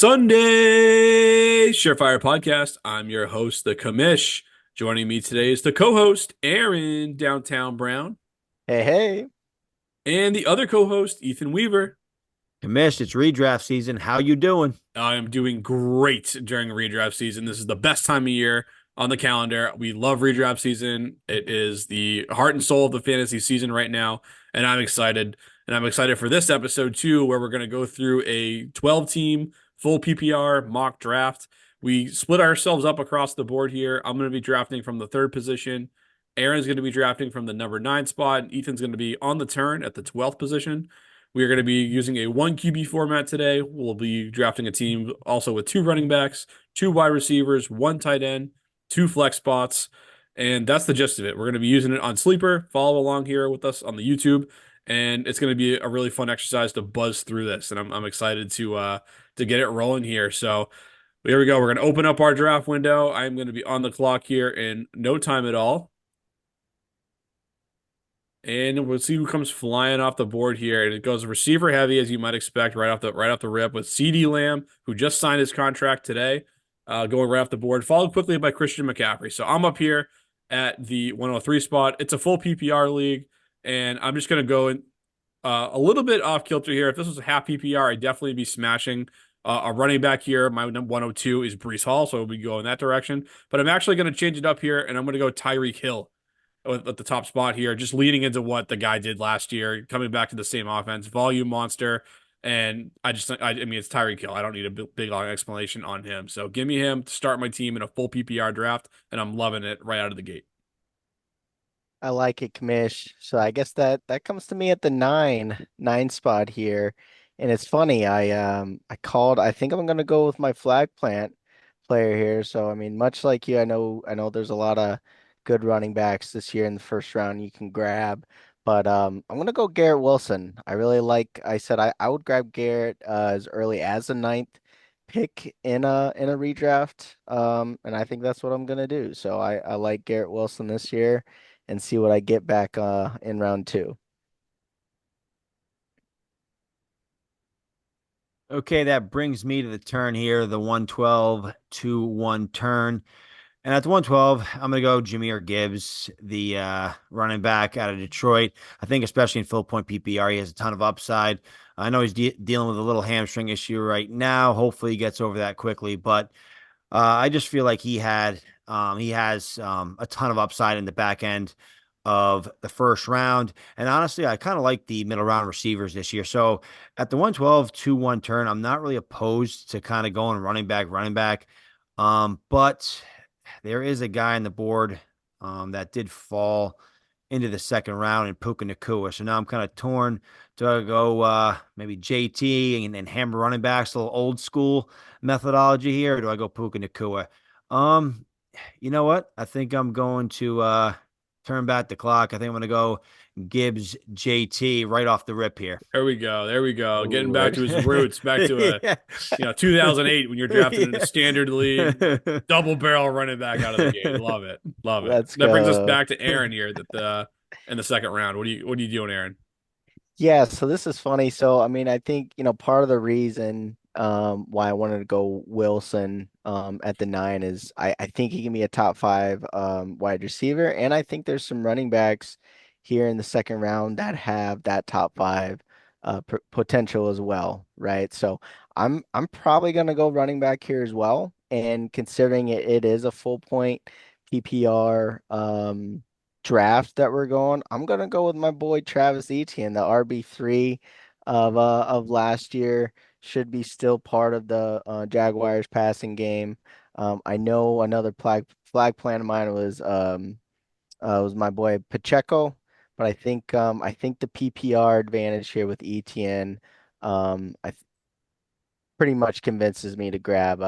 Sunday Surefire Podcast. I'm your host, the Commish. Joining me today is the co-host, Aaron Downtown Brown, Hey, hey. and the other co-host, Ethan Weaver. Commish, it's redraft season. How you doing? I am doing great during redraft season. This is the best time of year on the calendar. We love redraft season. It is the heart and soul of the fantasy season right now, and I'm excited. And I'm excited for this episode too, where we're going to go through a 12-team full PPR mock draft. We split ourselves up across the board here. I'm going to be drafting from the third position. Aaron's going to be drafting from the number 9 spot. And Ethan's going to be on the turn at the 12th position. We are going to be using a one QB format today. We'll be drafting a team also with two running backs, two wide receivers, one tight end, two flex spots. And that's the gist of it. We're going to be using it on Sleeper. Follow along here with us on the YouTube. And it's going to be a really fun exercise to buzz through this. And I'm excited to get it rolling here. So here we go. We're going to open up our draft window. I'm going to be on the clock here in no time at all. And we'll see who comes flying off the board here. And it goes receiver heavy, as you might expect, right off the rip with CD Lamb, who just signed his contract today, going right off the board, followed quickly by Christian McCaffrey. So I'm up here at the 103 spot. It's a full PPR league, and I'm just going to go in a little bit off kilter here. If this was a half PPR, I'd definitely be smashing a running back here. My 102 is Brees Hall, so we go in that direction. But I'm actually going to change it up here, and I'm going to go Tyreek Hill at the top spot here, just leading into what the guy did last year, coming back to the same offense, volume monster. And I mean, it's Tyreek Hill. I don't need a big long explanation on him. So give me him to start my team in a full PPR draft, and I'm loving it right out of the gate. I like it, Kamish. So I guess that comes to me at the nine spot here. And it's funny, I called I think I'm gonna go with my flag plant player here. So I mean, much like you, I know there's a lot of good running backs this year in the first round you can grab. But I'm gonna go Garrett Wilson. I really like I said I would grab Garrett as early as the ninth pick in a redraft. And I think that's what I'm gonna do. So I like Garrett Wilson this year and see what I get back in round two. Okay, that brings me to the turn here, the 112 to 1 turn. And at the 112, I'm going to go Jahmyr Gibbs, the running back out of Detroit. I think, especially in full point PPR, he has a ton of upside. I know he's dealing with a little hamstring issue right now. Hopefully, he gets over that quickly. But I just feel like he has a ton of upside in the back end of the first round. And honestly, I kind of like the middle round receivers this year. So at the 112 2-1 turn, I'm not really opposed to kind of going running back. But there is a guy on the board that did fall into the second round in Puka Nakua. So now I'm kind of torn. Do I go maybe JT and hammer running backs, a little old school methodology here, or do I go Puka Nakua? Um, you know what? I think I'm going to turn back the clock. I think I'm going to go Gibbs JT right off the rip here. There we go. There we go. Getting Ooh, back to his roots, back to Yeah. 2008 when you're drafted in a Yeah. standard league, double barrel running back out of the gate. Love it. Love it. let's That brings us go. back to Aaron here that the in the second round. What are you doing, Aaron? Yeah, so this is funny. So I mean, I think, part of the reason why I wanted to go Wilson at the nine is I think he can be a top five wide receiver, and I think there's some running backs here in the second round that have that top five potential as well, right? So I'm probably gonna go running back here as well, and considering it is a full point PPR draft that we're going, I'm gonna go with my boy Travis Etienne, the RB3 of last year. Should be still part of the Jaguars passing game. I know another flag plan of mine was my boy Pacheco, but I think the PPR advantage here with Etienne I pretty much convinces me to grab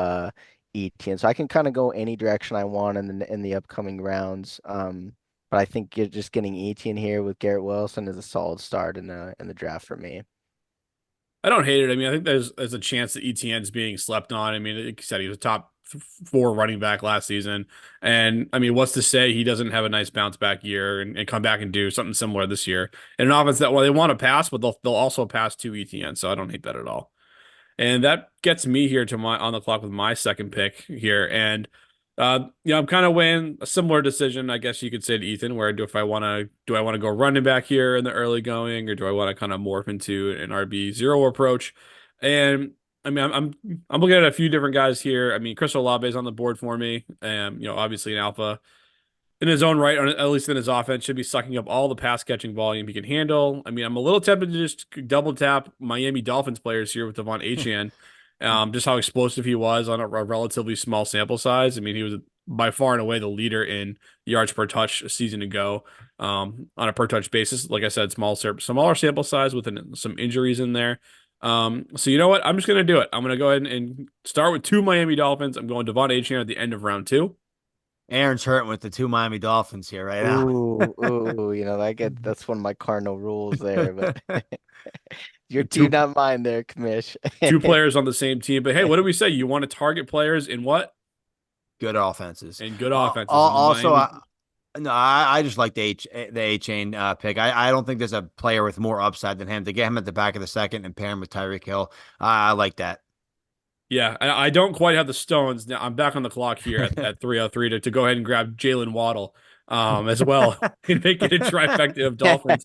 Etienne. So I can kind of go any direction I want in the upcoming rounds. But I think you're just getting Etienne here with Garrett Wilson is a solid start in the draft for me. I don't hate it. I mean, I think there's a chance that ETN's being slept on. I mean, like you said, he was a top four running back last season, and I mean, what's to say he doesn't have a nice bounce back year and come back and do something similar this year in an offense that, well, they want to pass, but they'll also pass to ETN. So I don't hate that at all. And that gets me here to my on the clock with my second pick here. And I'm kind of weighing a similar decision, I guess you could say to Ethan, where do I want to go running back here in the early going, or do I want to kind of morph into an RB0 approach? And I mean, I'm looking at a few different guys here. I mean, Chris Olave is on the board for me. Obviously an alpha in his own right, or at least in his offense, should be sucking up all the pass catching volume he can handle. I mean, I'm a little tempted to just double tap Miami Dolphins players here with Devon Achane, just how explosive he was on a relatively small sample size. I mean, he was by far and away the leader in yards per touch a season ago, on a per touch basis. Like I said, smaller sample size with some injuries in there. So you know what? I'm just gonna do it. I'm gonna go ahead and start with two Miami Dolphins. I'm going Devon Achane at the end of round two. Aaron's hurting with the two Miami Dolphins here right now. Ooh, that's one of my cardinal rules there, but your two, Two not mine there, Kamish. two players on the same team. But hey, what do we say? You want to target players in what? Good offenses. In good offenses. And the Also, Miami no, I just like the A chain pick. I don't think there's a player with more upside than him. To get him at the back of the second and pair him with Tyreek Hill, I like that. Yeah, I don't quite have the stones. Now I'm back on the clock here at 303 to go ahead and grab Jalen Waddle as well and make it a trifecta of Dolphins.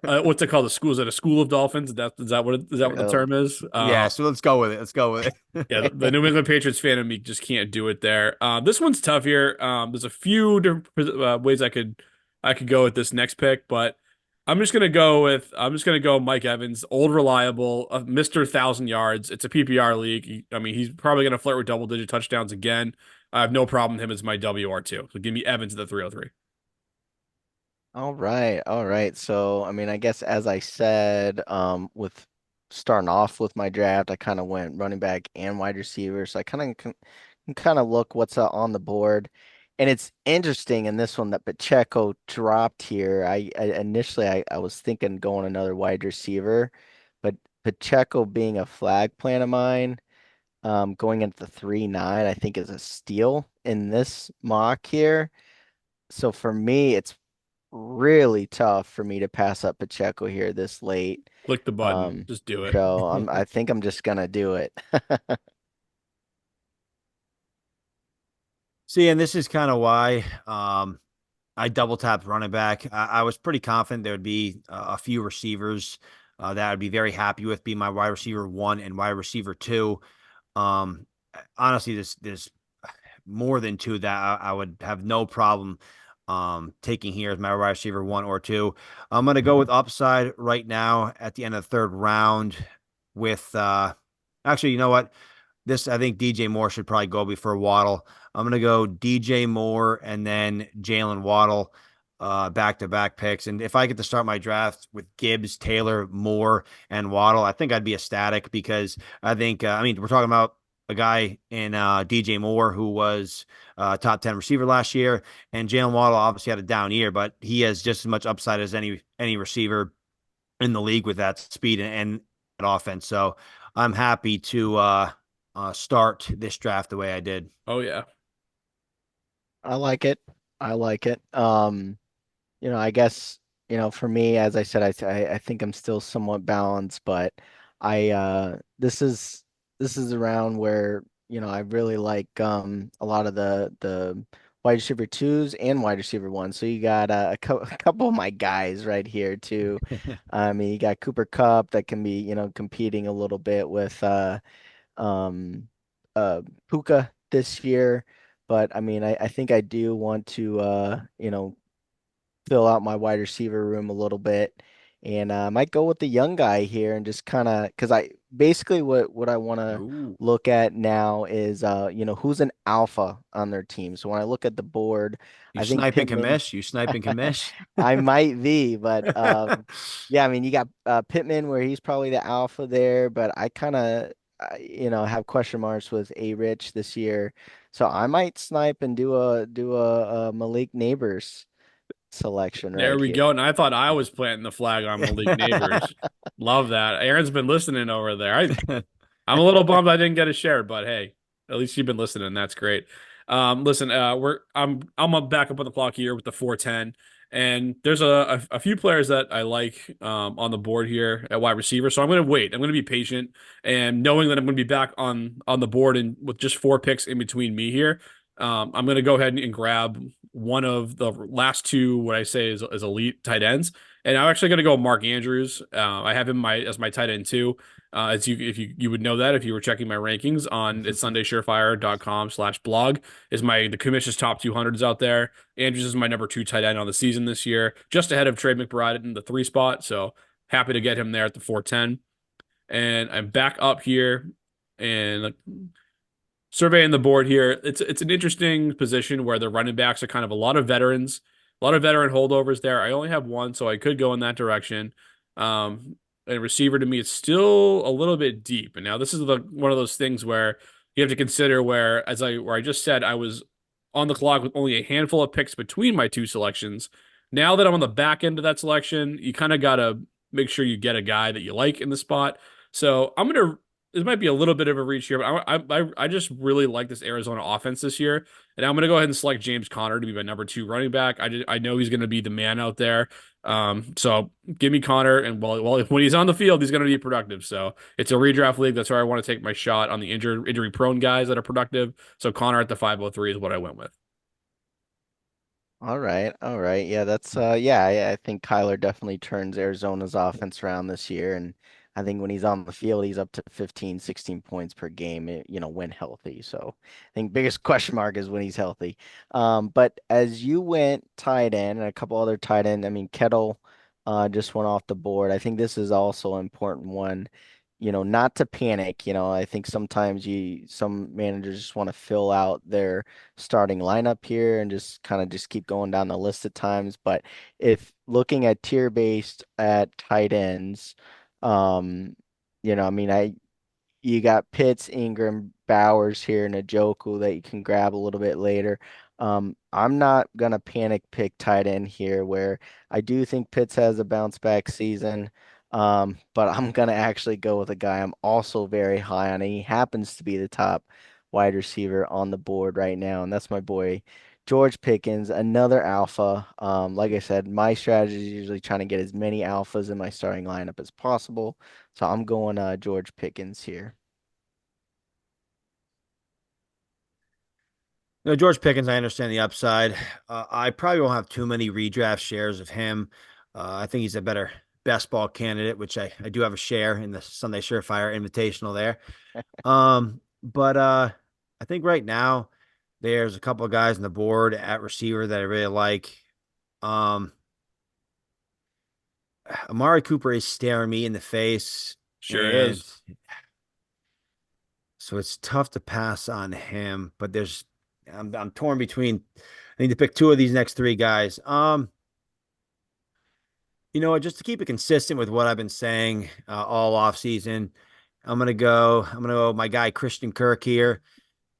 What's it called? The school, is it a school of Dolphins? Is that what the Real. term is? Yeah, so let's go with it. Let's go with Yeah, it. the New England Patriots fan of me just can't do it there. This one's tough here. There's a few different ways I could go with this next pick, but I'm just gonna go Mike Evans, old reliable, Mr. 1,000 yards. It's a PPR league. I mean, he's probably gonna flirt with double digit touchdowns again. I have no problem with him as my WR2. So give me Evans at the 303. All right, all right. So, I mean, I guess as I said, with starting off with my draft, I kind of went running back and wide receiver. So I kind of look what's on the board, and it's interesting in this one that Pacheco dropped here. I was thinking going another wide receiver, but Pacheco being a flag plan of mine, going into the 3-9, I think is a steal in this mock here. So for me, it's really tough for me to pass up Pacheco here this late. Click the button. Um, Just do it. so I think I'm just gonna do it. See, and this is kind of why I double tapped running back. I was pretty confident there would be a few receivers that I'd be very happy with being my wide receiver one and wide receiver two. Um, Honestly, there's more than two that I would have no problem taking here as my wide receiver one or two. I'm gonna go with upside right now at the end of the third round with actually, you know what? This I think DJ Moore should probably go before Waddle. I'm gonna go DJ Moore and then Jalen Waddle, back to back picks. And if I get to start my draft with Gibbs, Taylor, Moore, and Waddle, I think I'd be ecstatic because I think I mean we're talking about a guy in DJ Moore who was top 10 receiver last year, and Jalen Waddle obviously had a down year, but he has just as much upside as any receiver in the league with that speed and that offense. So I'm happy to start this draft the way I did. Oh yeah. I like it. I like it. I guess, for me, as I said, I think I'm still somewhat balanced, but I this is around where, I really like a lot of the wide receiver twos and wide receiver ones. So you got a couple of my guys right here too. I mean, you got Cooper Cup that can be, competing a little bit with um Puka this year. But I mean, I think I do want to fill out my wide receiver room a little bit, and I might go with the young guy here and just kind of because I basically what I want to Ooh. look at now is who's an alpha on their team. So when I look at the board, You I think sniping Pittman. commish? You sniping commish? I might be, but yeah, I mean, you got Pittman where he's probably the alpha there, but I kind of have question marks with A Rich this year, so I might snipe and do a Malik Neighbors selection There right we here. go. And I thought I was planting the flag on Malik Neighbors. Love that. Aaron's been listening over there. I'm a little bummed I didn't get a share, but hey, at least you've been listening. That's great. Listen, I'm back up on the clock here with the 410. And there's a few players that I like on the board here at wide receiver. So I'm going to wait. I'm going to be patient, and knowing that I'm going to be back on the board and with just four picks in between me here, I'm going to go ahead and grab one of the last two, what I say is elite tight ends. And I'm actually going to go Mark Andrews. I have him as my tight end too. As you if you would know that if you were checking my rankings on it's SundaySureFire.com/blog is the commission's top 200s out there. Andrews is my number two tight end on the season this year, just ahead of Trey McBride in the three spot. So happy to get him there at the 410. And I'm back up here and like, surveying the board here. It's an interesting position where the running backs are kind of a lot of veterans, a lot of veteran holdovers there. I only have one, so I could go in that direction. And receiver to me, it's still a little bit deep. And now this is the one of those things where you have to consider where I just said I was on the clock with only a handful of picks between my two selections. Now that I'm on the back end of that selection, you kind of gotta make sure you get a guy that you like in the spot. So I'm gonna this might be a little bit of a reach here, but I just really like this Arizona offense this year, and I'm going to go ahead and select James Conner to be my number two running back. I know he's going to be the man out there. So give me Conner, and when he's on the field, he's going to be productive. So it's a redraft league. That's where I want to take my shot on the injury prone guys that are productive. So Conner at the 503 is what I went with. All right, all right. Yeah, that's yeah, I think Kyler definitely turns Arizona's offense around this year, and I think when he's on the field, he's up to 15, 16 points per game, when healthy. So I think biggest question mark is when he's healthy. But as you went tight end and a couple other tight end, I mean Kettle just went off the board. I think this is also an important one. Not to panic. I think sometimes some managers just want to fill out their starting lineup here and just kind of just keep going down the list at times. But if looking at tier based at tight ends, I mean, you got Pitts, Ingram, Bowers here, and a Njoku that you can grab a little bit later. I'm not gonna panic pick tight end here, where I do think Pitts has a bounce back season. But I'm gonna actually go with a guy I'm also very high on. And he happens to be the top wide receiver on the board right now, and that's my boy George Pickens, another alpha. Like I said, my strategy is usually trying to get as many alphas in my starting lineup as possible. So I'm going George Pickens here. No, George Pickens, I understand the upside. I probably won't have too many redraft shares of him. I think he's a better best ball candidate, which I do have a share in the Sunday Surefire Invitational there. But I think right now there's a couple of guys on the board at receiver that I really like. Um, Amari Cooper is staring me in the face, Sure and is. so it's tough to pass on him. But I'm torn between. I need to pick two of these next three guys. You know what? Just to keep it consistent with what I've been saying all off season, I'm gonna go my guy Christian Kirk here,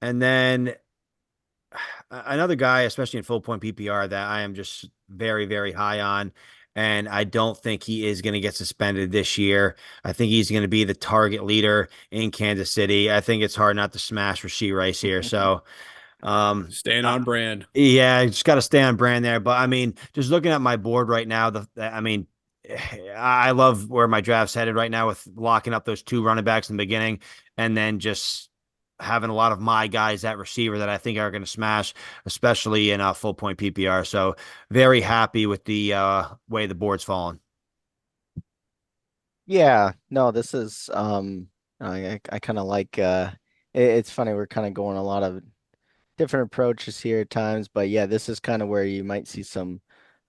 and then another guy, especially in full point PPR, that I am just very, very high on. And I don't think he is going to get suspended this year. I think he's going to be the target leader in Kansas City. I think it's hard not to smash Rashee Rice here. So, um, Staying uh, on brand. yeah, just got to stay on brand there. But I mean, just looking at my board right now, I mean, I love where my draft's headed right now with locking up those two running backs in the beginning and then just having a lot of my guys at receiver that I think are going to smash, especially in a full point PPR. So very happy with the way the board's fallen. Yeah, no, this is I kind of like it's funny we're kind of going a lot of different approaches here at times, but yeah, this is kind of where you might see some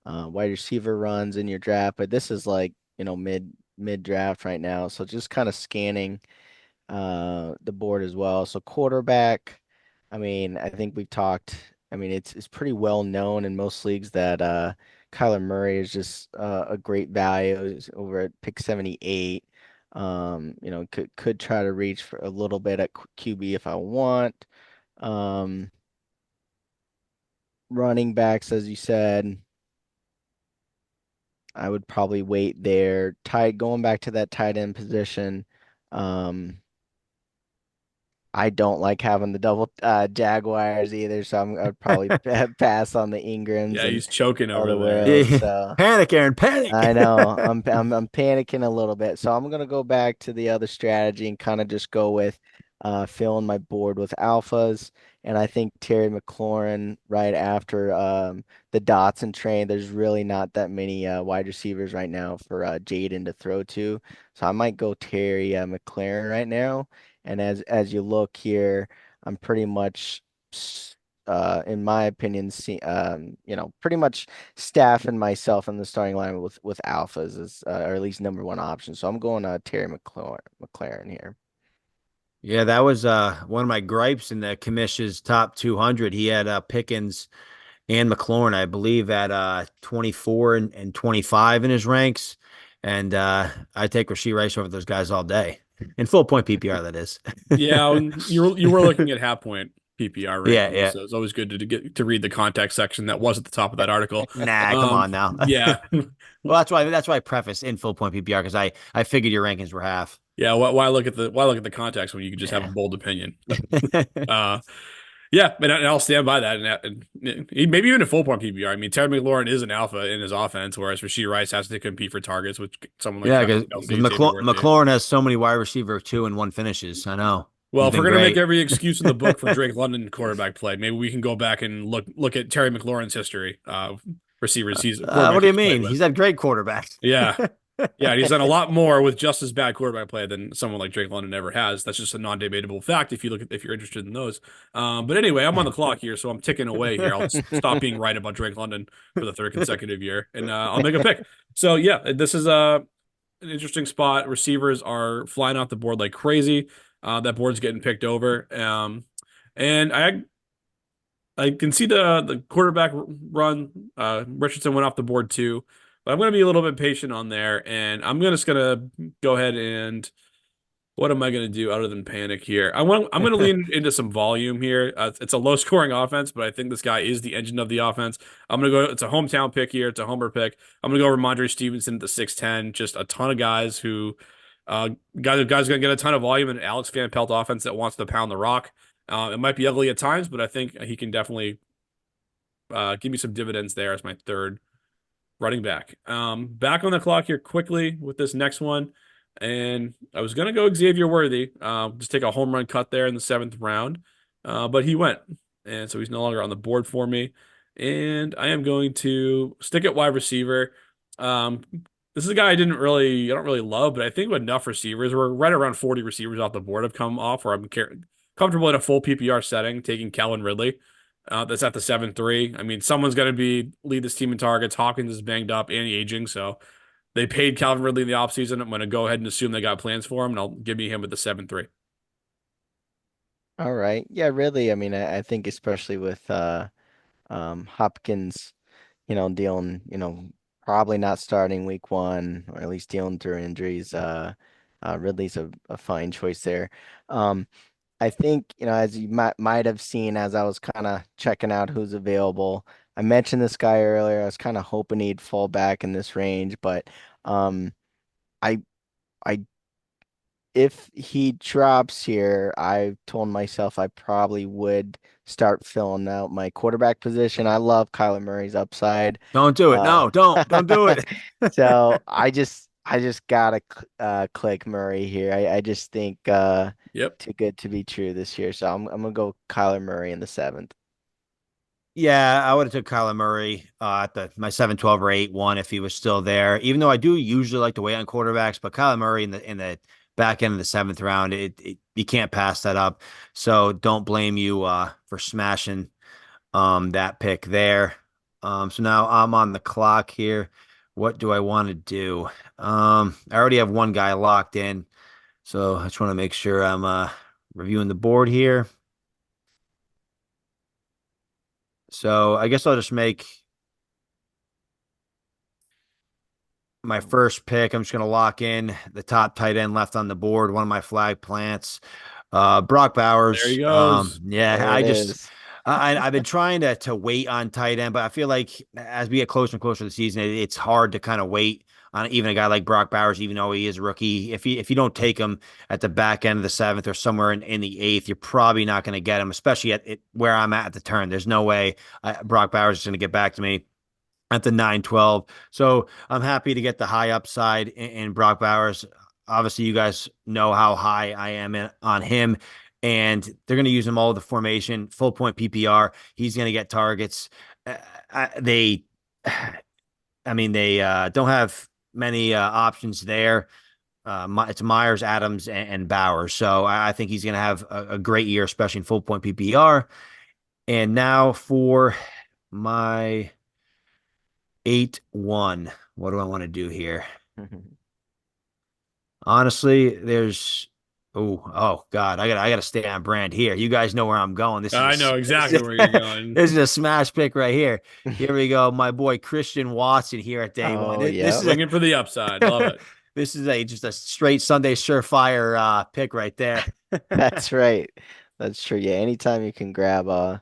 wide receiver runs in your draft, but this is like, mid draft right now. So just kind of scanning the board as well. So quarterback, I mean, I think we've talked, I mean, it's pretty well known in most leagues that Kyler Murray is just a great value. He's over at pick 78. Could try to reach for a little bit at QB if I want. Um, Running backs, as you said, I would probably wait there. Tight going back to that tight end position. Um, I don't like having the double Jaguars either, so I'd probably pass on the Ingrams Yeah, and he's choking all over the there. world. So Panic, Aaron, panic. I know I'm panicking a little bit, so I'm gonna go back to the other strategy and kind of just go with filling my board with alphas, and I think Terry McLaurin right after the Dotson train. There's really not that many wide receivers right now for Jaden to throw to, so I might go Terry McLaurin right now. And as you look here, I'm pretty much. In my opinion, pretty much staffing myself in the starting line with alphas is or at least number one option. So I'm going Terry McLaren here. Yeah, that was one of my gripes in the Commish's top 200. He had Pickens and McLaurin, I believe, at 24 and 25 in his ranks. And I take Rashee Rice over those guys all day. In full point PPR, that is. Yeah, and you were looking at half point PPR Yeah, rankings, yeah. so it's always good to get to read the context section that was at the top of that article. Nah, come on now. Yeah. Well, that's why I preface in full point PPR because I figured your rankings were half. Yeah, why look at the context when you could just have a Yeah. bold opinion? Uh, yeah, and I'll stand by that. Maybe even a full point PPR. I mean, Terry McLaurin is an alpha in his offense, whereas Rasheed Rice has to compete for targets, which someone like Yeah, Travis because Kelce, Xavier Worthy. McLaurin has so many wide receiver two and one finishes. I know Well, he's if we're been gonna make great. every excuse in the book for Drake London quarterback play, maybe we can go back and look at Terry McLaurin's history, receivers he's What quarterback do you he's played mean? with. He's had great quarterbacks. Yeah, yeah, he's done a lot more with just as bad quarterback play than someone like Drake London ever has. That's just a non-debatable fact if you're interested in those. But anyway, I'm on the clock here, so I'm ticking away here. I'll stop being right about Drake London for the third consecutive year, and I'll make a pick. So yeah, this is an interesting spot. Receivers are flying off the board like crazy. That board's getting picked over. And I can see the quarterback run. Richardson went off the board too, but I'm going to be a little bit patient on there, and just gonna go ahead and what am I going to do other than panic here? I'm going to lean into some volume here. It's a low scoring offense, but I think this guy is the engine of the offense. I'm going to go. It's a hometown pick here. It's a homer pick. I'm going to go Ramondre Stevenson at the 6'10". Just a ton of guys who, uh, guys going to get a ton of volume in an Alex Van Pelt offense that wants to pound the rock. It might be ugly at times, but I think he can definitely give me some dividends there as my third running back. Back on the clock here quickly with this next one. And I was going to go Xavier Worthy, just take a home run cut there in the seventh round. But he went. And so he's no longer on the board for me. And I am going to stick at wide receiver. Um, this is a guy I don't really love, but I think with enough receivers, we're right around 40 receivers off the board have come off, where I'm comfortable in a full PPR setting, taking Calvin Ridley. That's at the 7-3. I mean, someone's going to be lead this team in targets. Hawkins is banged up and aging, so they paid Calvin Ridley in the offseason. I'm going to go ahead and assume they got plans for him, and I'll give me him at the 7-3. All right. Yeah, really. I mean, I think especially with Hopkins, dealing, probably not starting week one or at least dealing through injuries. Ridley's a fine choice there. Um, I think, as you might have seen as I was kind of checking out who's available, I mentioned this guy earlier. I was kind of hoping he'd fall back in this range, but um, I I if he drops here, I told myself I probably would start filling out my quarterback position. I love Kyler Murray's upside. Don't do it. Uh, No, don't do it. so I just gotta click Murray here. I just think Yep. too good to be true this year. So I'm gonna go Kyler Murray in the seventh. Yeah, I would have took Kyler Murray at the my 7-12 or 8-1 if he was still there. Even though I do usually like to wait on quarterbacks, but Kyler Murray in the back end of the seventh round, you can't pass that up. So don't blame you for smashing that pick there. So now I'm on the clock here. What do I want to do? I already have one guy locked in, so I just want to make sure I'm reviewing the board here. So I guess I'll just make my first pick. I'm just going to lock in the top tight end left on the board, one of my flag plants. Brock There he Bowers. goes. Yeah, There it is. I've been trying to wait on tight end, but I feel like as we get closer and closer to the season, it's hard to kind of wait on even a guy like Brock Bowers, even though he is a rookie. If you don't take him at the back end of the seventh or somewhere in the eighth, you're probably not going to get him, especially at where I'm at the turn. There's no way Brock Bowers is going to get back to me at the 9-12. So I'm happy to get the high upside in Brock Bowers. Obviously, you guys know how high I am on him, and they're going to use him all the formation, full point PPR. He's going to get targets. They, I mean, they don't have many options there. It's Myers, Adams, and Bowers. So I think he's going to have a great year, especially in full point PPR. And now for my 8-1. What do I want to do here? Honestly, there's oh God, I gotta stay on brand here. You guys know where I'm going. This I is know this exactly is, where you're going. this is a smash pick right here. Here we go, my boy Christian Watson here at day one. Oh, This yep. is a Swinging for the upside. Love it. this is a just a straight Sunday surefire pick right there. That's right. That's true. Yeah, anytime you can grab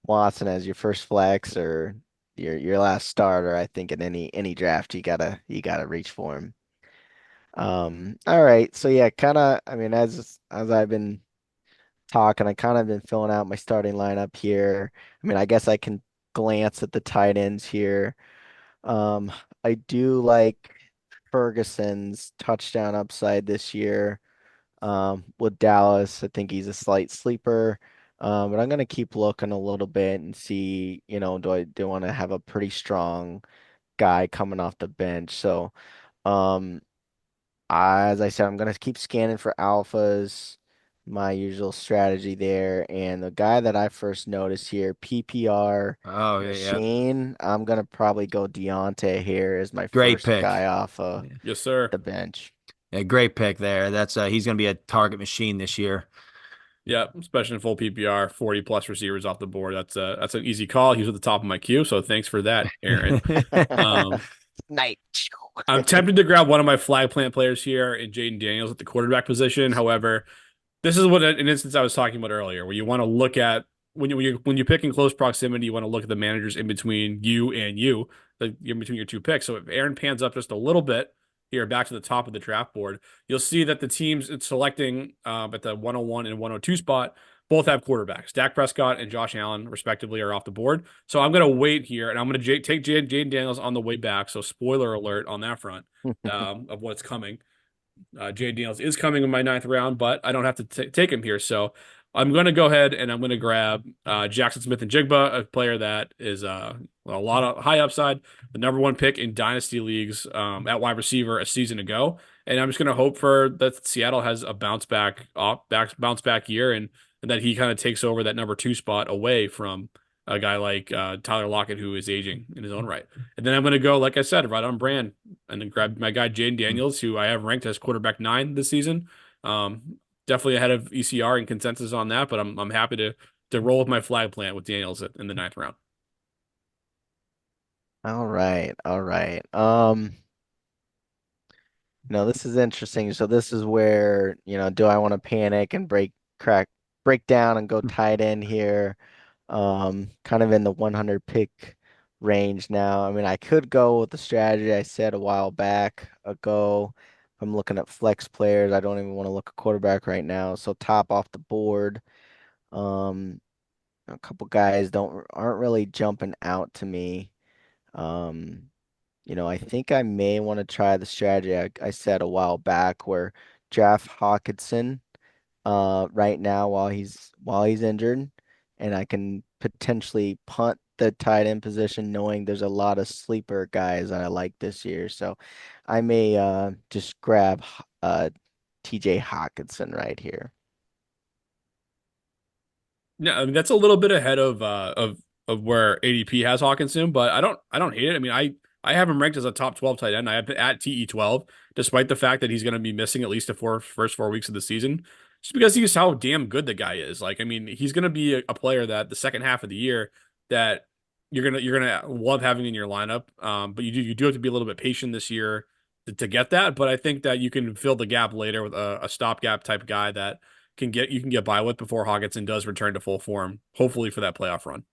Watson as your first flex or your last starter, I think in any draft you gotta reach for him. All right. So yeah, I mean, as I've been talking, I kind of been filling out my starting lineup here. I mean, I guess I can glance at the tight ends here. Um, I do like Ferguson's touchdown upside this year. With Dallas, I think he's a slight sleeper. But I'm gonna keep looking a little bit and see, do I want to have a pretty strong guy coming off the bench? So, um, as I said, I'm gonna keep scanning for alphas, my usual strategy there. And the guy that I first noticed here, PPR Oh yeah, yeah. machine, I'm gonna probably go Deontay here as my Great first guy pick. off Yes, sir. the bench. Yeah, great pick there. That's he's gonna be a target machine this year. Yeah, especially in full PPR, 40 plus receivers off the board. That's an easy call. He was at the top of my queue, so thanks for that, Aaron. Um, Night. I'm tempted to grab one of my flag plant players here in Jaden Daniels at the quarterback position. However, this is what an instance I was talking about earlier, where you want to look at when you pick in close proximity, you want to look at the managers in between you and you, like in between your two picks. So if Aaron pans up just a little bit here, back to the top of the draft board, you'll see that the teams it's selecting at the 101 and 102 spot both have quarterbacks. Dak Prescott and Josh Allen, respectively, are off the board. So I'm going to wait here, and I'm going to take Jaden Daniels on the way back. So spoiler alert on that front of what's coming. Jay Daniels is coming in my ninth round, but I don't have to take him here. So I'm going to go ahead and I'm going to grab Jackson Smith and Jigba, a player that is a lot of high upside, the number one pick in dynasty leagues at wide receiver a season ago. And I'm just going to hope for that Seattle has a bounce back year and that he kind of takes over that number two spot away from a guy like Tyler Lockett, who is aging in his own right. And then I'm going to go, like I said, right on brand and then grab my guy Jaden Daniels, who I have ranked as quarterback 9 this season. Definitely ahead of ECR and consensus on that, but I'm happy to roll with my flag plant with Daniels in the ninth round. All right, all right. No, this is interesting. So this is where, do I want to panic and break down and go tight end here? Kind of in the 100 pick range now. I mean, I could go with the strategy I said a while back ago. I'm looking at flex players. I don't even want to look at quarterback right now. So top off the board. Um, a couple guys aren't really jumping out to me. Um, I think I may want to try the strategy I said a while back where draft Hawkinson right now while he's injured, and I can potentially punt the tight end position knowing there's a lot of sleeper guys that I like this year. So I may just grab TJ Hawkinson right here. Yeah, I mean that's a little bit ahead of where ADP has Hawkinson, but I don't hate it. I mean, I have him ranked as a top 12 tight end. I have at TE12, despite the fact that he's going to be missing at least the first 4 weeks of the season, just because he's how damn good the guy is. Like, I mean, he's going to be a player that the second half of the year that you're gonna love having in your lineup. But you do have to be a little bit patient this year to get that. But I think that you can fill the gap later with a stopgap type guy that you can get by with before Hawkinson does return to full form, hopefully for that playoff run.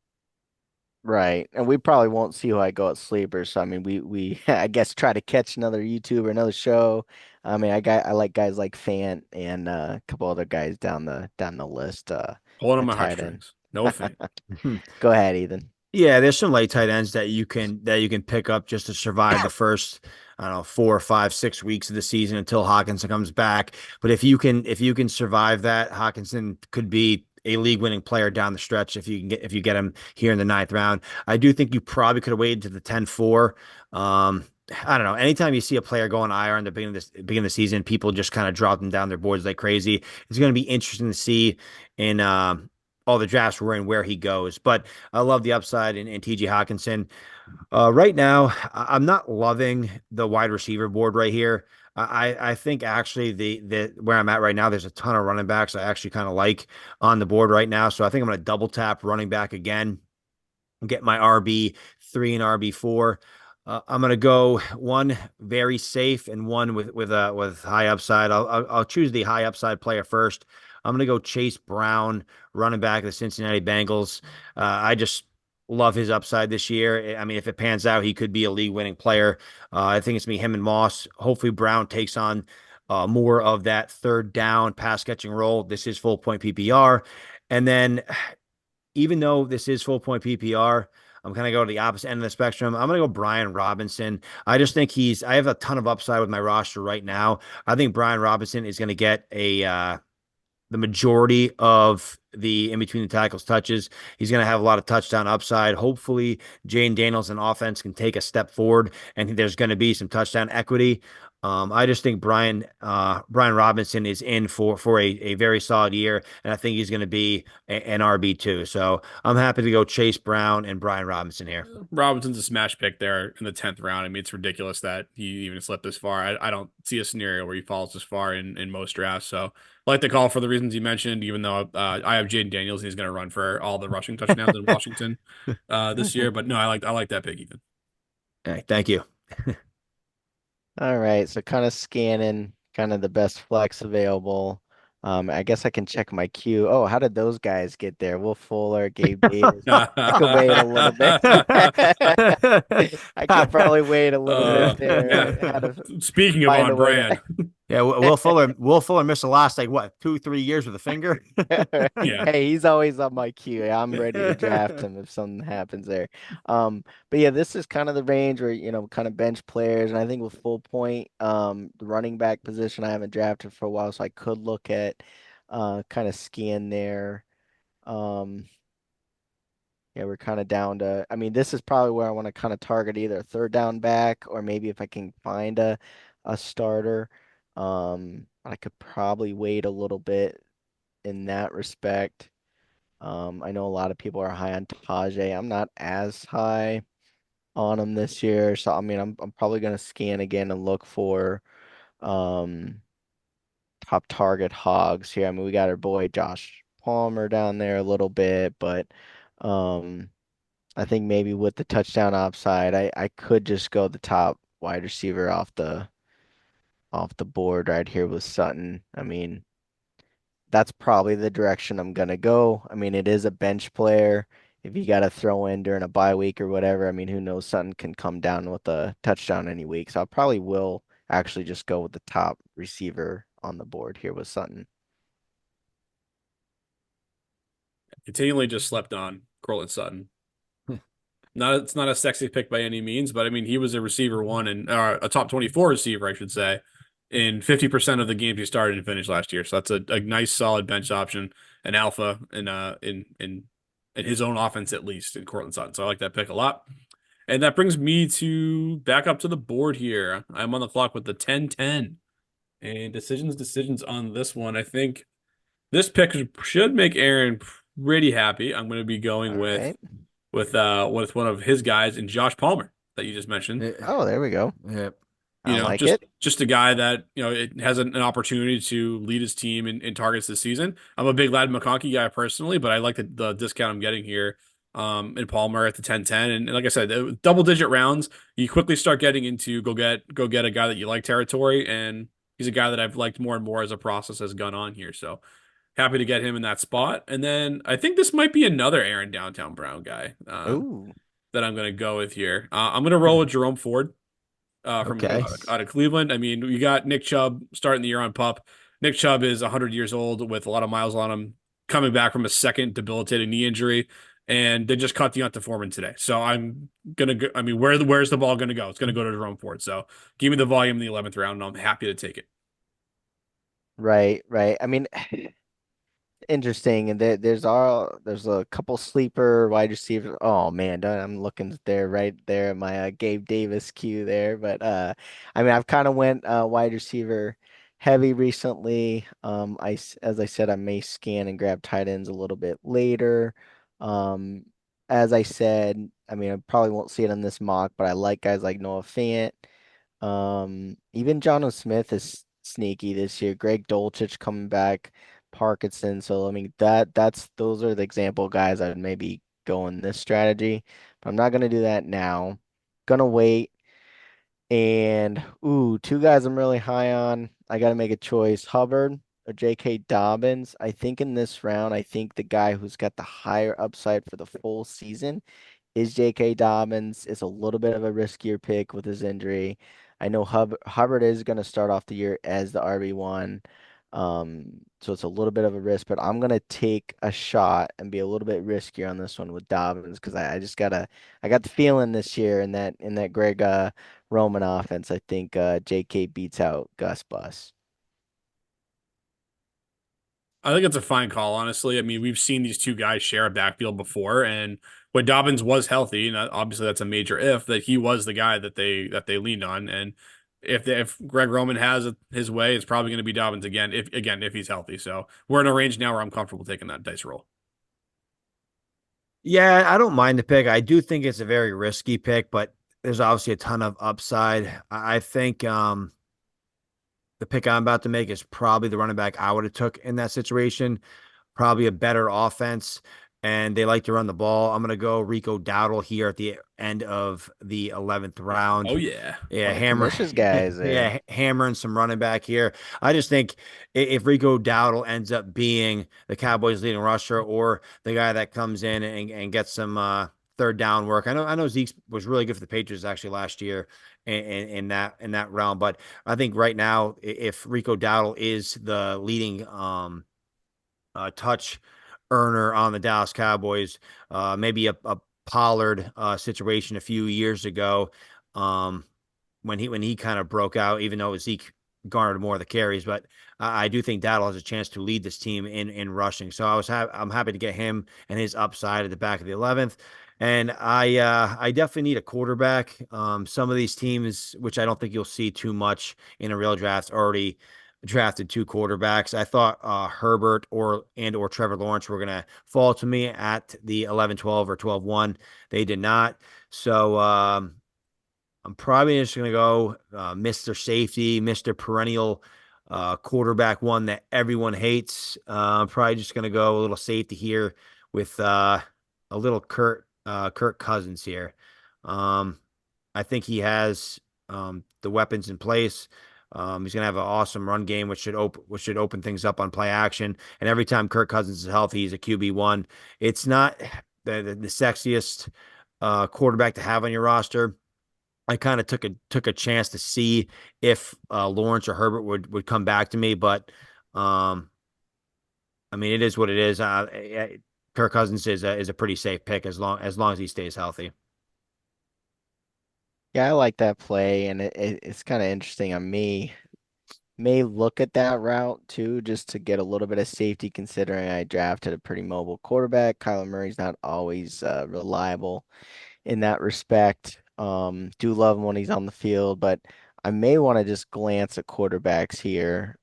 Right. And we probably won't see who I go at sleeper. So I mean we I guess try to catch another YouTube or another show. I mean I like guys like Fant and a couple other guys down the list Pulling on at my tight end. heartstrings. No fan. Go ahead, Ethan. Yeah, there's some late tight ends that you can pick up just to survive the first, I don't know, 4 or 5, 6 weeks of the season until Hawkinson comes back. But if you can survive that, Hawkinson could be a league winning player down the stretch if you get him here in the ninth round. I do think you probably could have waited to the 10-4. I don't know. Anytime you see a player go on IR in the beginning of the season, people just kind of drop them down their boards like crazy. It's going to be interesting to see in all the drafts we're in where he goes. But I love the upside in TJ Hawkinson. Right now, I'm not loving the wide receiver board right here. I think actually the where I'm at right now, there's a ton of running backs I actually kind of like on the board right now. So I think I'm going to double tap running back again, get my RB3 and RB4. I'm gonna go one very safe and one with high upside. I'll choose the high upside player first. I'm gonna go Chase Brown, running back of the Cincinnati Bengals. I just love his upside this year. I mean, if it pans out, he could be a league winning player. I think it's me, him, and Moss. Hopefully, Brown takes on more of that third down pass catching role. This is full point PPR, and then even though this is full point PPR, I'm going to go to the opposite end of the spectrum. I'm going to go Brian Robinson. I just think I have a ton of upside with my roster right now. I think Brian Robinson is going to get the majority of the in between the tackles touches. He's going to have a lot of touchdown upside. Hopefully, Jane Daniels and offense can take a step forward, and there's going to be some touchdown equity. I just think Brian Robinson is in for a very solid year, and I think he's going to be an RB2. So I'm happy to go Chase Brown and Brian Robinson here. Robinson's a smash pick there in the 10th round. I mean, it's ridiculous that he even slipped this far. I don't see a scenario where he falls this far in most drafts. So I like the call for the reasons you mentioned, even though I have Jaden Daniels and he's going to run for all the rushing touchdowns in Washington this year. But no, I like that pick, Ethan. All right, thank you. All right, so kind of scanning kind of the best flex available. I guess I can check my queue. Oh, how did those guys get there? Will Fuller, Gabe Davis. I could wait a little bit. I could probably wait a little bit there. How to Speaking of find on a way brand, to. Yeah, Will Fuller missed the last like what 2 3 years with a finger. yeah. Hey, he's always on my queue. I'm ready to draft him if something happens there. But yeah, this is kind of the range where, kind of bench players, and I think with full point, the running back position I haven't drafted for a while, so I could look at kind of scan there. Um, yeah, we're kind of down to, I mean, this is probably where I want to kind of target either a third down back or maybe if I can find a starter. I could probably wait a little bit in that respect. I know a lot of people are high on Tajay. I'm not as high on him this year, so I mean, I'm probably gonna scan again and look for um top target hogs here. I mean, we got our boy Josh Palmer down there a little bit, but um, I think maybe with the touchdown upside, I could just go the top wide receiver off the board right here with Sutton. I mean, that's probably the direction I'm gonna go. I mean, it is a bench player. If you got to throw in during a bye week or whatever, I mean, who knows? Sutton can come down with a touchdown any week. So I probably will actually just go with the top receiver on the board here with Sutton. Continually just slept on Cortland Sutton. It's not a sexy pick by any means, but I mean he was a receiver one and a top 24 receiver, I should say, in 50% of the games he started and finished last year. So that's a nice solid bench option, an alpha in his own offense at least in Cortland Sutton. So I like that pick a lot. And that brings me to back up to the board here. I'm on the clock with the 10-10. And decisions on this one. I think this pick should make Aaron pretty happy. I'm going to be going All right. with one of his guys in Josh Palmer that you just mentioned. Oh, there we go. Yeah. I like Just it. just a guy that it has an opportunity to lead his team in targets this season. I'm a big Ladd McConkey guy personally, but I like the discount I'm getting here in Palmer at the 10-10. And like I said, double digit rounds, you quickly start getting into go get a guy that you like territory, and he's a guy that I've liked more and more as a process has gone on here. So happy to get him in that spot. And then I think this might be another Aaron Downtown Brown guy Ooh, that I'm going to go with here. I'm going to roll with Jerome Ford from Okay. out of Cleveland. I mean, you got Nick Chubb starting the year on pup. Nick Chubb is 100 years old with a lot of miles on him, coming back from a second debilitating knee injury, and they just cut Deonta Foreman today. So I'm gonna go. I mean, where's the ball gonna go? It's gonna go to Jerome Ford. So give me the volume in the 11th round, and I'm happy to take it. right, right. I mean, interesting. And there's a couple sleeper wide receivers. Oh man, I'm looking there right there at my Gabe Davis queue there. But I mean, I've kind of went wide receiver heavy recently. As I said, I may scan and grab tight ends a little bit later. Um, as I said, I mean, I probably won't see it in this mock, but I like guys like Noah Fant. Even John Smith is sneaky this year. Greg Dulcich coming back, Parkinson. So I mean that's those are the example guys I'd maybe go in this strategy. But I'm not gonna do that now. Gonna wait. And ooh, two guys I'm really high on. I gotta make a choice. Hubbard or J.K. Dobbins. I think in this round, I think the guy who's got the higher upside for the full season is J.K. Dobbins. It's a little bit of a riskier pick with his injury. I know Hubbard is going to start off the year as the RB1. So it's a little bit of a risk, but I'm going to take a shot and be a little bit riskier on this one with Dobbins because I just I got the feeling this year in that Greg Roman offense. I think J.K. beats out Gus Bus. I think it's a fine call, honestly. I mean, we've seen these two guys share a backfield before, and when Dobbins was healthy, and obviously that's a major if, that he was the guy that they leaned on. And if Greg Roman has his way, it's probably going to be Dobbins if he's healthy. So we're in a range now where I'm comfortable taking that dice roll. Yeah, I don't mind the pick. I do think it's a very risky pick, but there's obviously a ton of upside. I think the pick I'm about to make is probably the running back I would have took in that situation. Probably a better offense, and they like to run the ball. I'm gonna go Rico Dowdle here at the end of the 11th Oh round. yeah. Yeah, One of hammer, Kamish's guys there. yeah, hammering some running back here. I just think if Rico Dowdle ends up being the Cowboys' leading rusher or the guy that comes in and gets some third down work. I know Zeke was really good for the Patriots actually last year in that realm, but I think right now if Rico Dowdle is the leading touch earner on the Dallas Cowboys. Maybe a Pollard situation a few years ago, um, when he kind of broke out, even though Zeke garnered more of the carries. But I do think Dowdle has a chance to lead this team in rushing. So I'm happy to get him and his upside at the back of the 11th. And I definitely need a quarterback. Some of these teams, which I don't think you'll see too much in a real draft, already drafted two quarterbacks. I thought Herbert or Trevor Lawrence were going to fall to me at the 11-12 or 12-1. They did not. So I'm probably just going to go Mr. Safety, Mr. Perennial quarterback one that everyone hates. I'm probably just going to go a little safety here with a little Kirk Cousins here. Um, I think he has the weapons in place. He's gonna have an awesome run game, which should open things up on play action. And every time Kirk Cousins is healthy, he's a QB1. It's not the sexiest quarterback to have on your roster. I kind of took a chance to see if Lawrence or Herbert would come back to me, but um, I mean it is what it is. Kirk Cousins is a pretty safe pick as long as he stays healthy. Yeah, I like that play, and it's kind of interesting. I may look at that route too, just to get a little bit of safety, considering I drafted a pretty mobile quarterback. Kyler Murray's not always reliable in that respect. Do love him when he's on the field, but I may want to just glance at quarterbacks here.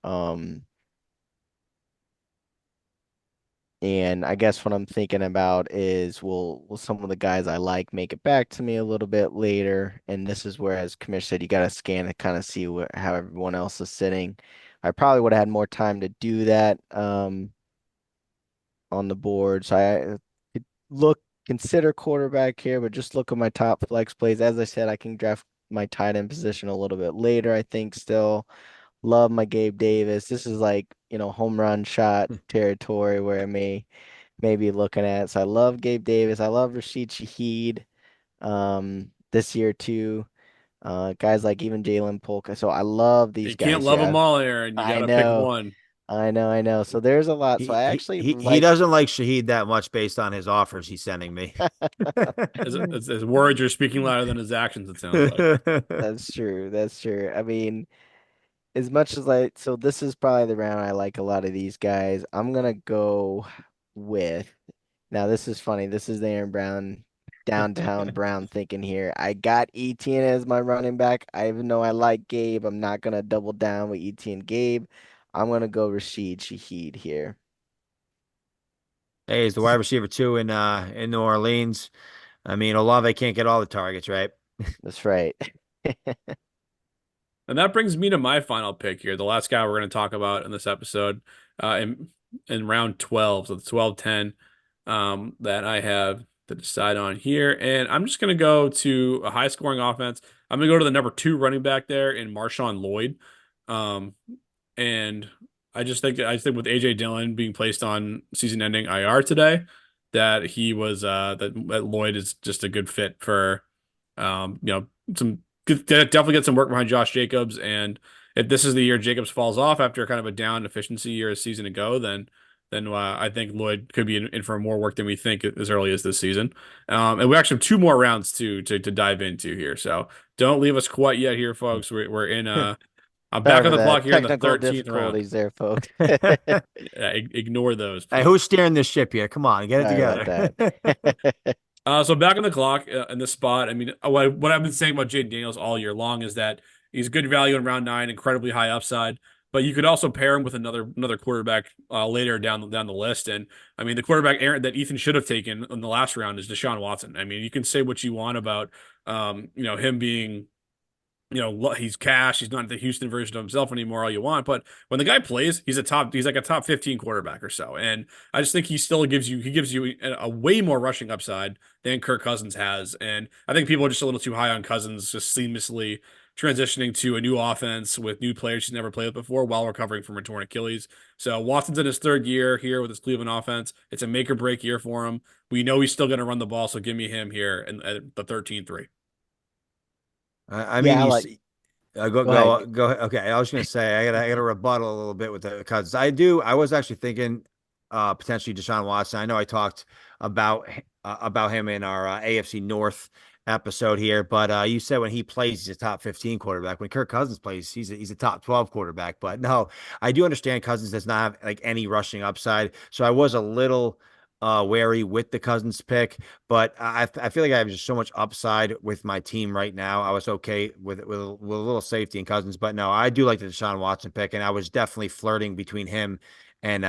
And I guess what I'm thinking about is will some of the guys I like make it back to me a little bit later? And this is where, as Commissioner said, you got to scan to kind of see how everyone else is sitting. I probably would have had more time to do that on the board. So I could consider quarterback here, but just look at my top flex plays. As I said, I can draft my tight end position a little bit later, I think still. love my Gabe Davis. This is like, home run shot territory where I may be looking at. So I love Gabe Davis. I love Rashid Shaheed this year too. Guys like even Jalen Polka. So I love these You can't guys love here. them all, Aaron. You I got to pick know. one. I know. So there's a lot. So He I he actually he he like doesn't like Shaheed that much based on his offers he's sending me. His words are speaking louder than his actions, it sounds like. that's true. That's true. I mean, as much as like, so this is probably the round I like a lot of these guys. I'm gonna go with, now this is funny. This is the Aaron Brown, downtown Brown thinking here. I got Etienne as my running back. I even though I like Gabe, I'm not gonna double down with Etienne Gabe. I'm gonna go Rashid Shaheed here. Hey, he's the wide receiver too in New Orleans. I mean, Olave can't get all the targets, right? That's right. And that brings me to my final pick here, the last guy we're going to talk about in this episode, in round 12, so the 12-10, that I have to decide on here. And I'm just going to go to a high scoring offense. I'm going to go to the number two running back there in Marshawn Lloyd. Um, and I just think with AJ Dillon being placed on season-ending IR today, that that Lloyd is just a good fit for, some definitely get some work behind Josh Jacobs. And if this is the year Jacobs falls off after kind of a down efficiency year a season ago, then I think Lloyd could be in for more work than we think as early as this season. And we actually have two more rounds to dive into here, so don't leave us quite yet here, folks. We're in I'm Sorry back for on the the clock here in the technical 13th round. difficulties there, folks. Yeah, ignore those, Hey, please. who's steering this ship here? Come on, get it Sorry about together. that. So back on the clock in this spot. I mean, what I've been saying about Jaden Daniels all year long is that he's good value in round nine, incredibly high upside. But you could also pair him with another quarterback later down the list. And I mean, the quarterback Aaron that Ethan should have taken in the last round is Deshaun Watson. I mean, you can say what you want about him being, he's cash. He's not the Houston version of himself anymore, all you want. But when the guy plays, he's like a top 15 quarterback or so. And I just think he gives you a way more rushing upside than Kirk Cousins has. And I think people are just a little too high on Cousins, just seamlessly transitioning to a new offense with new players he's never played with before while recovering from a torn Achilles. So Watson's in his third year here with his Cleveland offense. It's a make or break year for him. We know he's still going to run the ball. So give me him here at the 13-3. I mean, Yeah, I like. go Go ahead. go. Okay, I was gonna say I gotta rebuttal a little bit with the Cousins. I do. I was actually thinking potentially Deshaun Watson. I know I talked about him in our AFC North episode here, but you said when he plays, he's a top 15 quarterback. When Kirk Cousins plays, he's a top 12 quarterback. But no, I do understand Cousins does not have like any rushing upside, so I was a little wary with the Cousins pick. But I feel like I have just so much upside with my team right now. I was okay with a little safety in Cousins, but no, I do like the Deshaun Watson pick, and I was definitely flirting between him and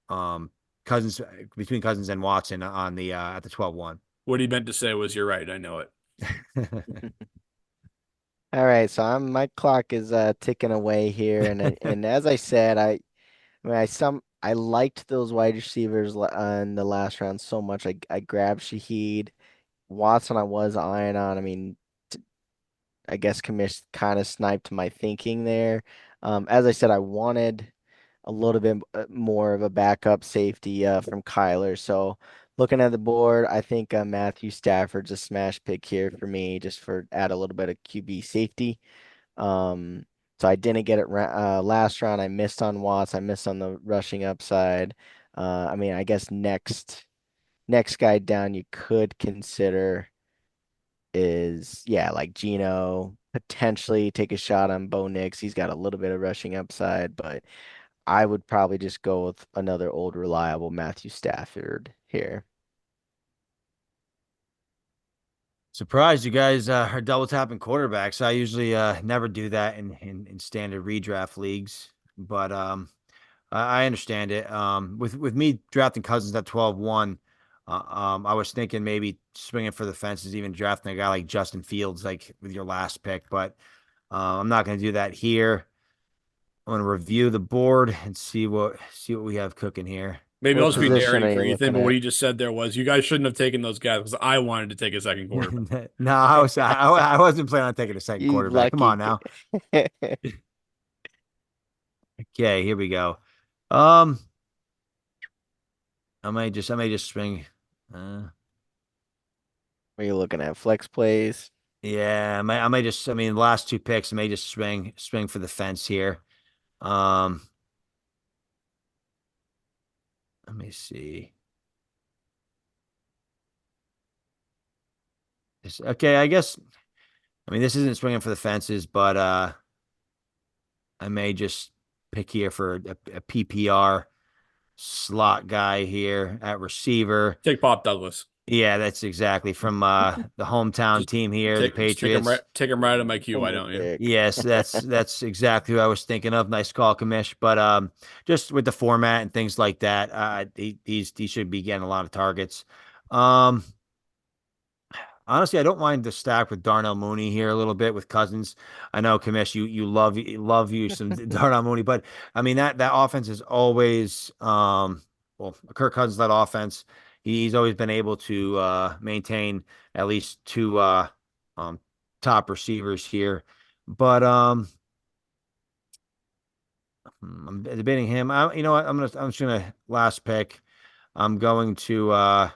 um Cousins between Cousins and Watson on the at the 12-1. What he meant to say was, "You're right. I know it." All right, so my clock is ticking away here, and as I said, I liked those wide receivers in the last round so much. I grabbed Shaheed. Watson I was eyeing on. I mean, I guess commish kind of sniped my thinking there. As I said, I wanted a little bit more of a backup safety from Kyler. So looking at the board, I think Matthew Stafford's a smash pick here for me, just for add a little bit of QB safety. Um, so I didn't get it last round. I missed on Watts. I missed on the rushing upside. I mean, I guess next guy down you could consider is, yeah, like Gino, potentially take a shot on Bo Nix. He's got a little bit of rushing upside, but I would probably just go with another old reliable Matthew Stafford here. Surprised you guys are double tapping quarterbacks. I usually never do that in standard redraft leagues, but I understand it. With me drafting Cousins at 12-1, I was thinking maybe swinging for the fences, even drafting a guy like Justin Fields, like with your last pick, but I'm not going to do that here. I'm going to review the board and see what we have cooking here. Maybe I'll What just be position narrating are for you Ethan, looking but what at? he just said there was you guys shouldn't have taken those guys because I wanted to take a second quarterback. No, I wasn't planning on taking a second You quarterback. Come on lucky. now. Okay, here we go. Um, I may just swing. Uh, What are you looking at? Flex plays. yeah, I may just. I mean, the last two picks, I may just swing for the fence here. Um, let me see. Okay, I guess. I mean, this isn't swinging for the fences, but I may just pick here for a PPR slot guy here at receiver. Take Pop Douglas. Yeah, that's exactly from the hometown Just team here, the Patriots. take him right out of my queue. Why Homer don't you? pick. Yes, that's exactly who I was thinking of. Nice call, Kamish. But just with the format and things like that, he should be getting a lot of targets. Um, Honestly, I don't mind the stack with Darnell Mooney here a little bit with Cousins. I know, Kamish, you love you some Darnell Mooney, but I mean that offense is always well, Kirk Cousins that offense. He's always been able to maintain at least two um top receivers here. But I'm debating him. You know what? I'm just gonna last pick. I'm going to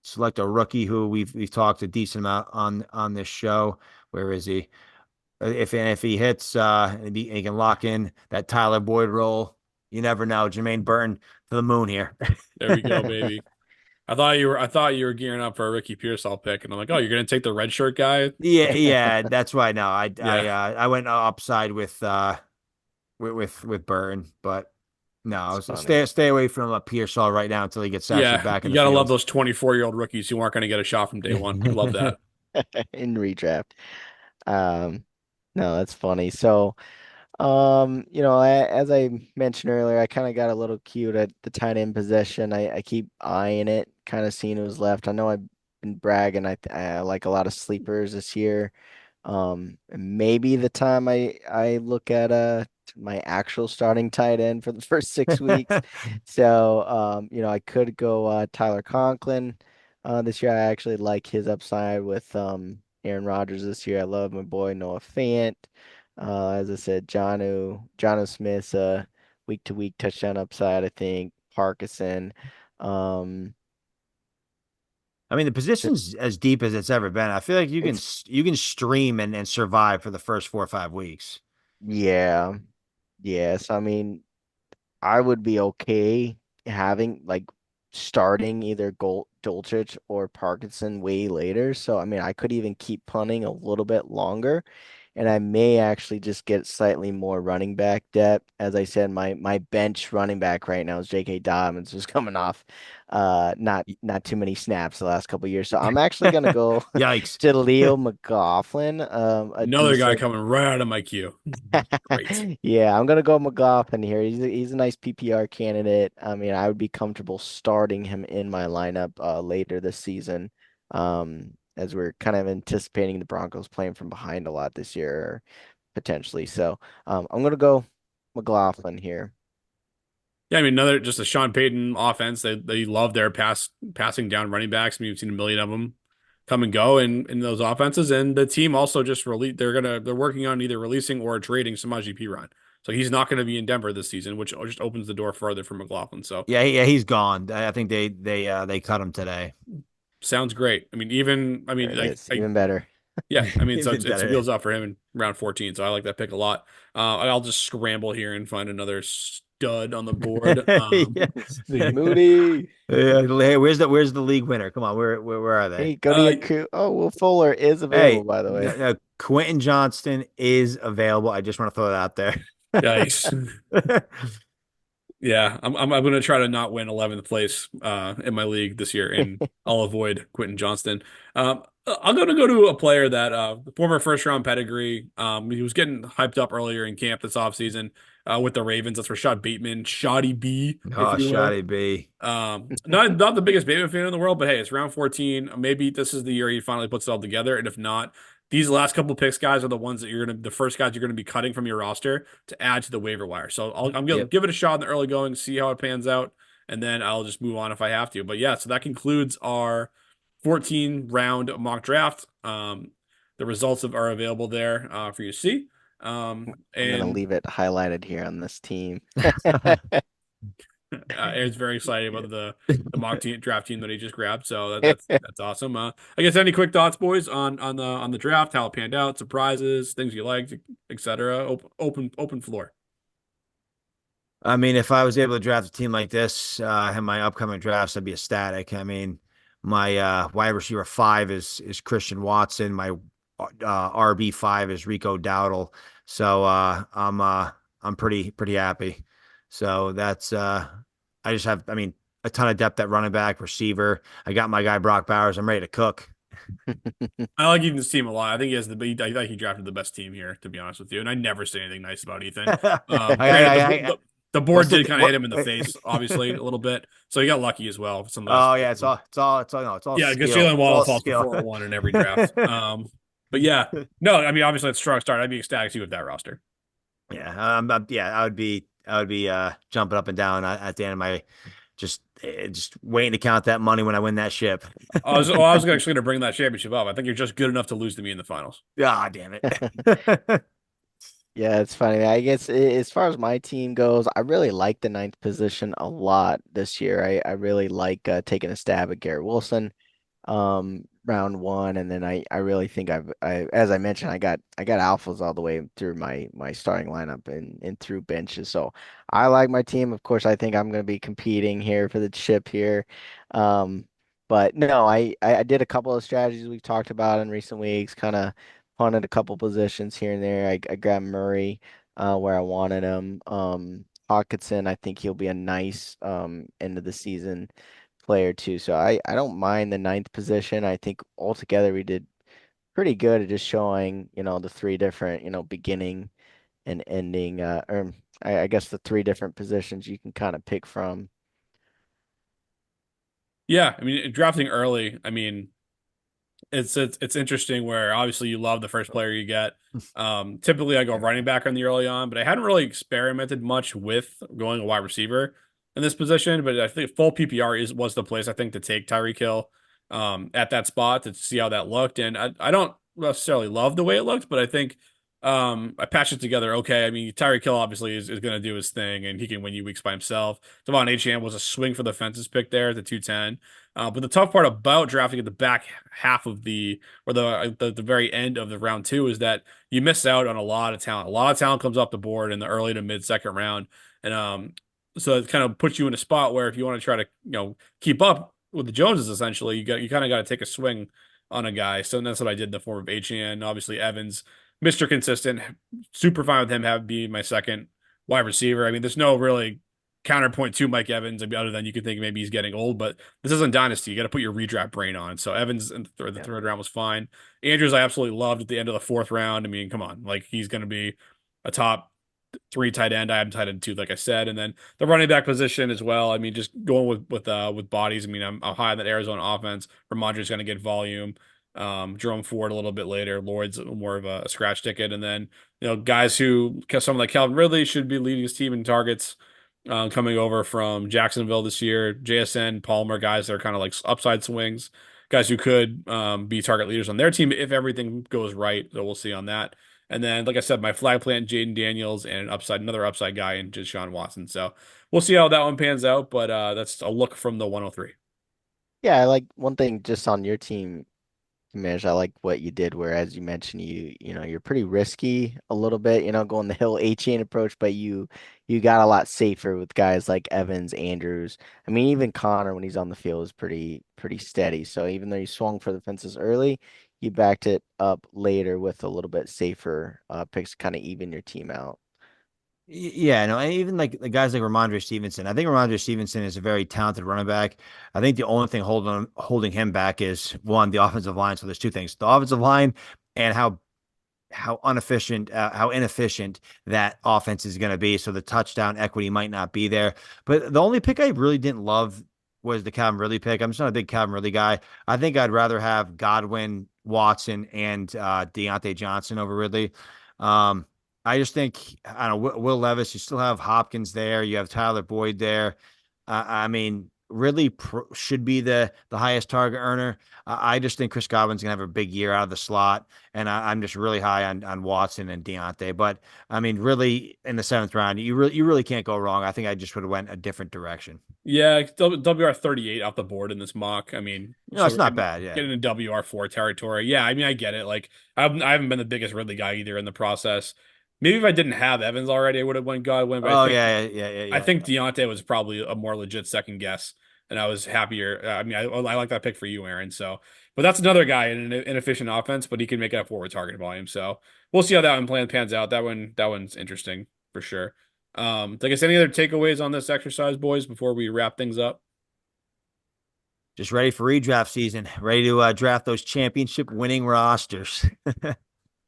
select a rookie who we've talked a decent amount on this show. Where is he? If he hits, and he can lock in that Tyler Boyd role. You never know. Jermaine Burton to the moon here. There we go, baby. I thought you were gearing up for a Ricky Pearsall pick, and I'm like, oh, you're gonna take the red shirt guy? Yeah, yeah, that's why. No, Yeah, I went upside with Burton, but It's no, funny. stay away from Pearsall right now until he gets actually yeah. back in You the gotta love field. those 24-year-old rookies who aren't gonna get a shot from day one. Love that. In redraft. Um, no, that's funny. So, as I mentioned earlier, I kind of got a little cute at the tight end possession. I keep eyeing it, kind of seeing who's left. I know I've been bragging. I like a lot of sleepers this year. Maybe the time I look at my actual starting tight end for the first 6 weeks. So I could go Tyler Conklin. This year I actually like his upside with Aaron Rodgers this year. I love my boy Noah Fant. As I said, Jono Smith's week to week touchdown upside, I think. Parkinson. Um I mean, the position's as deep as it's ever been. I feel like it's you can stream and survive for the first 4 or 5 weeks. yeah. Yes. I mean, I would be okay having like starting either Dolchich or Parkinson way later. So I mean, I could even keep punting a little bit longer, and I may actually just get slightly more running back depth. As I said, my bench running back right now is J.K. Dobbins, who's coming off not too many snaps the last couple of years. So I'm actually gonna go Yikes. to Leo McLaughlin, a Another guy decent. coming right out of my queue. Great. Yeah, I'm gonna go McLaughlin here. He's a nice PPR candidate. I mean, I would be comfortable starting him in my lineup later this season. As we're kind of anticipating the Broncos playing from behind a lot this year, potentially. So I'm gonna go McLaughlin here. Yeah, I mean, another just a Sean Payton offense. They love their passing down running backs. I mean, we've seen a million of them come and go in those offenses, and the team also just release. They're working on either releasing or trading Samaje Perine. So he's not gonna be in Denver this season, which just opens the door further for McLaughlin. So Yeah, he's gone. I think they cut him today. sounds great. I There mean, it is. Even better. yeah, I mean, so Even it's better. wheels up for him in round 14. So I like that pick a lot. I'll just scramble here and find another stud on the board. Yes. Big Moody. Hey, where's the league winner? Come on, where are they? Hey, go to your crew. Oh, Will Fuller is available, Hey, by the way. Quentin Johnston is available. I just want to throw that out there. yikes. Yeah, I'm gonna try to not win 11th place in my league this year, and I'll avoid Quentin Johnston. I'm gonna go to a player that former first round pedigree. He was getting hyped up earlier in camp this offseason with the Ravens. That's Rashad Bateman, Shoddy B, if Oh, you will. Shoddy B. Not the biggest Bateman fan in the world, but hey, it's round 14. Maybe this is the year he finally puts it all together. And if not, these last couple picks, guys, are the ones that the first guys you're gonna be cutting from your roster to add to the waiver wire. So I'm gonna Yep. give it a shot in the early going, see how it pans out, and then I'll just move on if I have to. But yeah, so that concludes our 14 round mock draft. The results are available there for you to see. I'm gonna And leave it highlighted here on this team. Aaron's very excited about the mock team draft team that he just grabbed. So that's awesome. I guess any quick thoughts, boys, on the draft, how it panned out, surprises, things you liked, etc. Open floor. I mean, if I was able to draft a team like this, in my upcoming drafts, I'd be ecstatic. I mean, my wide receiver five is Christian Watson. My RB five is Rico Dowdle. So I'm pretty happy. So that's I just have, I mean, a ton of depth at running back, receiver. I got my guy Brock Bowers. I'm ready to cook. I like Ethan's team a lot. I think he has I think he drafted the best team here, to be honest with you. And I never say anything nice about Ethan. Granted, the What's board did kind of hit what? him in the face, obviously, a little bit. So he got lucky as well for some of those. Oh yeah, no, it's all Yeah, because skill. Jalen It's Waddle all falls to skill. 401 in every draft. But yeah, no, I mean, obviously, it's a strong start. I'd be ecstatic too with that roster. Yeah, yeah, I would be jumping up and down at the end of my just waiting to count that money when I win that ship. I was actually going to bring that championship up. I think you're just good enough to lose to me in the finals. Ah, damn it. Yeah, it's funny. I guess as far as my team goes, I really like the ninth position a lot this year. I really like taking a stab at Garrett Wilson. Round one, and then I really think as I mentioned, I got alphas all the way through my starting lineup and through benches. So I like my team. Of course, I think I'm going to be competing here for the chip here. Um, but no, I did a couple of strategies we've talked about in recent weeks, kind of punted a couple positions here and there. I grabbed Murray where I wanted him. Hawkinson, I think he'll be a nice end of the season player too. So I don't mind the ninth position. I think altogether we did pretty good at just showing, the three different, beginning and ending, or I guess the three different positions you can kind of pick from. Yeah, I mean, drafting early, I mean, it's interesting where obviously you love the first player you get. Typically I go running back on the early on, but I hadn't really experimented much with going a wide receiver in this position. But I think full PPR was the place I think to take Tyreek Hill at that spot to see how that looked. And I don't necessarily love the way it looked, but I think I patched it together okay. I mean, Tyreek Hill obviously is going to do his thing and he can win you weeks by himself. Devon Achane was a swing for the fences pick there at the 210. But the tough part about drafting at the back half of the very end of the round two is that you miss out on a lot of talent. A lot of talent comes off the board in the early to mid second round, and so it kind of puts you in a spot where if you want to try to keep up with the Joneses, essentially, you kind of got to take a swing on a guy. So that's what I did in the form of HN. Obviously, Evans, Mr. Consistent, super fine with him having be my second wide receiver. I mean, there's no really counterpoint to Mike Evans, other than you could think maybe he's getting old, but this isn't Dynasty. You got to put your redraft brain on. So Evans in the third round was fine. Andrews, I absolutely loved at the end of the fourth round. I mean, come on, like he's going to be a top three tight end. I have him tight end two, like I said, and then the running back position as well. I mean, just going with bodies. I mean, I'm high on that Arizona offense. Ramondre's going to get volume. Jerome Ford a little bit later. Lloyd's more of a scratch ticket, and then guys who someone like Calvin Ridley should be leading his team in targets coming over from Jacksonville this year. JSN, Palmer, guys that are kind of like upside swings, guys who could be target leaders on their team if everything goes right. So we'll see on that. And then, like I said, my flag plant, Jaden Daniels, and another upside guy in just Sean Watson. So we'll see how that one pans out. But that's a look from the 103. Yeah, I like one thing just on your team, Mish, I like what you did where as you mentioned you're pretty risky a little bit, going the Hill A chain approach, but you got a lot safer with guys like Evans, Andrews. I mean, even Connor when he's on the field is pretty steady. So even though you swung for the fences early, you backed it up later with a little bit safer picks to kind of even your team out. Yeah, no, and even like the guys like Ramondre Stevenson. I think Ramondre Stevenson is a very talented running back. I think the only thing holding him back is one, the offensive line. So there's two things: the offensive line and how inefficient that offense is going to be. So the touchdown equity might not be there. But the only pick I really didn't love was the Calvin Ridley pick. I'm just not a big Calvin Ridley guy. I think I'd rather have Godwin, Watson, and Deontay Johnson over Ridley. Um, I just think I don't know Will Levis. You still have Hopkins there. You have Tyler Boyd there. I mean, Ridley should be the highest target earner. I just think Chris Godwin's gonna have a big year out of the slot, and I'm just really high on Watson and Deontay. But I mean, really, in the seventh round, you really can't go wrong. I think I just would have went a different direction. Yeah, WR 38 off the board in this mock. I mean, No, so it's we're not bad. Yeah. getting in WR4 territory. Yeah, I mean, I get it. Like, I haven't been the biggest Ridley guy either in the process. Maybe if I didn't have Evans already, I would have went Godwin. But Oh yeah, yeah, yeah, I yeah, think yeah. Deontay was probably a more legit second guess, and I was happier. I mean, I like that pick for you, Aaron. So, but that's another guy in an inefficient offense, but he can make it up forward target volume. So we'll see how that one pans out. That one's interesting for sure. I guess any other takeaways on this exercise, boys, before we wrap things up? Just ready for redraft season. Ready to draft those championship winning rosters.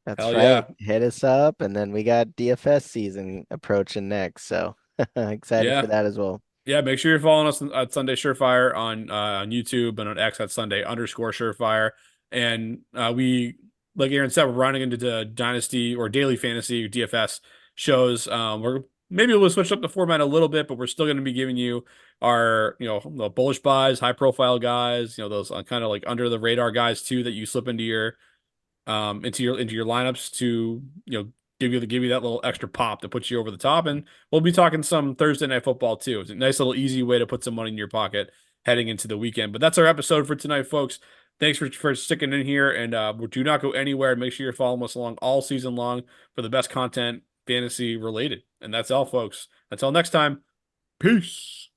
That's Hell yeah. right. Hit us up, and then we got DFS season approaching next, so excited for Yeah. that as well. Yeah, make sure you're following us at Sunday Surefire on YouTube and on X at Sunday_Surefire. And like Aaron said, we're running into the Dynasty or Daily Fantasy DFS shows. We'll switch up the format a little bit, but we're still going to be giving you our the bullish buys, high profile guys, those kind of like under the radar guys too that you slip into your lineups to give you that little extra pop to put you over the top. And we'll be talking some Thursday night football too. It's a nice little easy way to put some money in your pocket heading into the weekend. But that's our episode for tonight, folks. Thanks for sticking in here, and do not go anywhere. Make sure you're following us along all season long for the best content fantasy related. And that's all, folks. Until next time, peace.